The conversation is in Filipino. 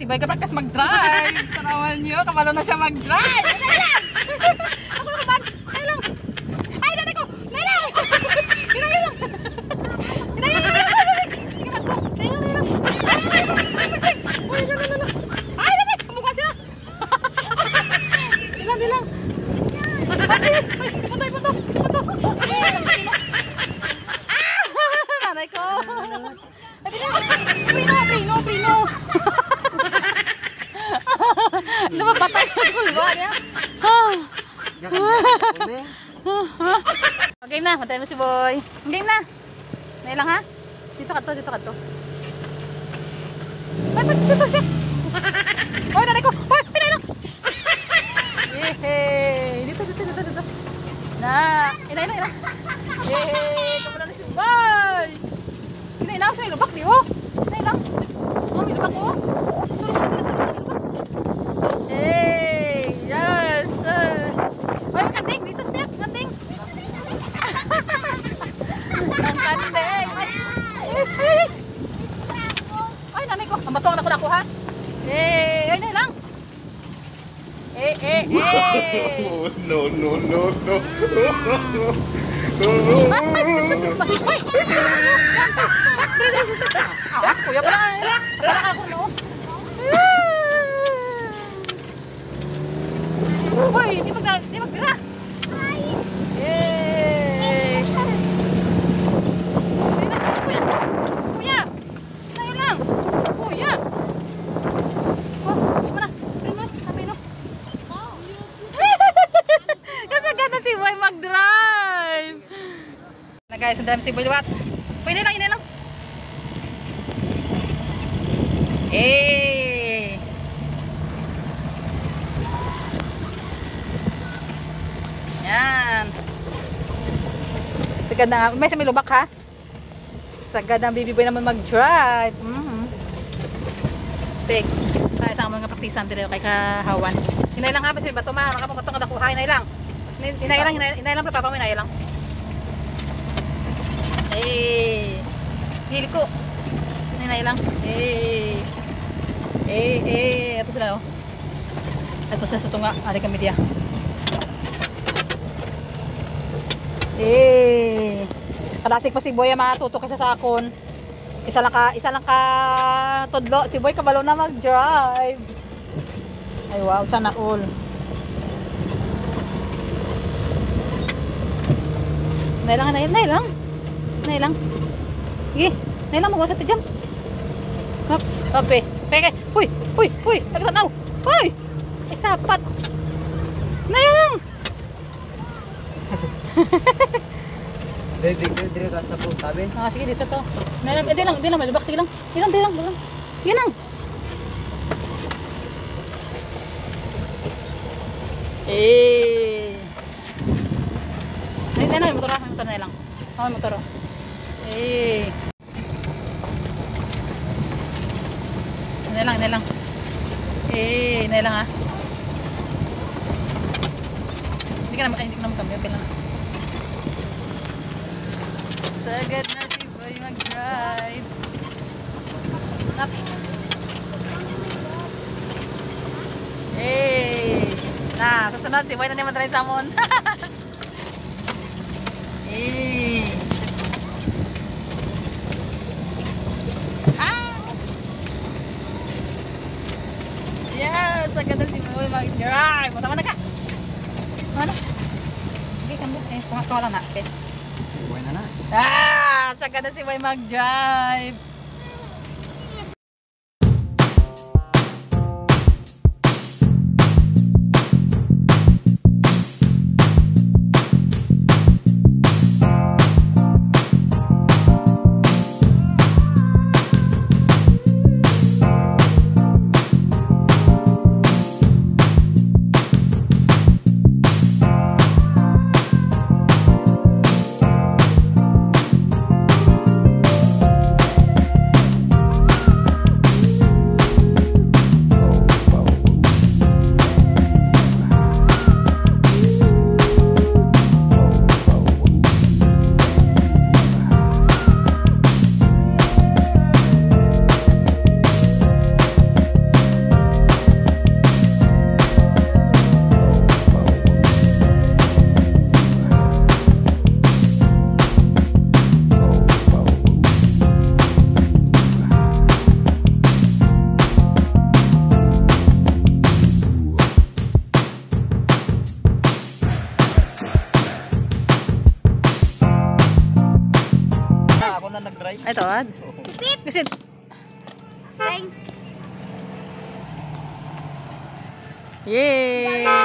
si Boy ka-practice mag-drive. Tanawan nyo, kabalo na siya mag-drive. Ay, lang! Ako na kaban! Ay, lang! Ay, nanay ko! Nay lang! Inay lang! Inay lang! Sige, magto! Nay lang, nay lang! Ay, lang! Ay, nanay! Pamukha sila! Ilang, ilang! Ay, punto! Nanay ko! Prino! Napabatay ko kulba niya. Okay na, matay mo si Boy. Okay na. Nay lang ha? Dito ka to. Ay, pati dito siya. Oy, nanay ko. Oy, nay lang. Yehey. Dito. Na, inay lang. Yehey, kumula na si Boy. Inay lang, sa ilubak, di oh. Inay lang. Oh, may lubak oh. Sorry, lubak. Hey, yes. Oy, makanding. Dito sa spiyak, makanding. Ang kanding. Ay, nanay ko. Ang batong ako ha. Ay, nay lang. No. Awas kuya pala. Asala ako no. Uy, di magbira. Yay! Sino? Kuya. Nay lang. Kuya. Oh, mana? Prino. Kasi ganda si Boy mag-drive. Na guys, ang dami si Boy liwat. Pwede lang, inay lang. Yan. Sagad na, may lubak ha. Sagad na baby boy naman mag-drive. Stick. Tayo sa mga praktisan dito kay kahawan. Inay lang ha, basta may bato ma, nakapang bato kada kuha, inay lang. Inay lang papa mo, inay lang. Hili ko. Inay lang. Ito sila oh. Ito sa tunga, ari kami dia. Kalasik pa si Boy matuto kasi sa akon. Isa lang ka tudlo. Si Boy kabalo na mag-drive. Ay wow, sana all. Nay lang. Sige, nay lang magwasa ti jam. Oops, ope. Peke. Huy. Nagtanaw. Hoy. Ay sapat. Nay lang. Dire ka sa po tabi. Sige dito to. Di lang malibak, sige lang. Di lang. Sige lang. Nay lang, motor na lang. Motor. Nay lang. Nay lang ha. Hindi ka naman kami, okay lang. Sagad na si Boy mag-drive. Susunod si Boy na niya mag-drive sa amon. Yes, sagad na si Boy mag-drive. Tama na ka. Ano? Sige, kambot. Pumasok lang na. Okay. Boy na. Sagad na si Boy mag-drive. tawad? Pip! Kasi, Bang! yay!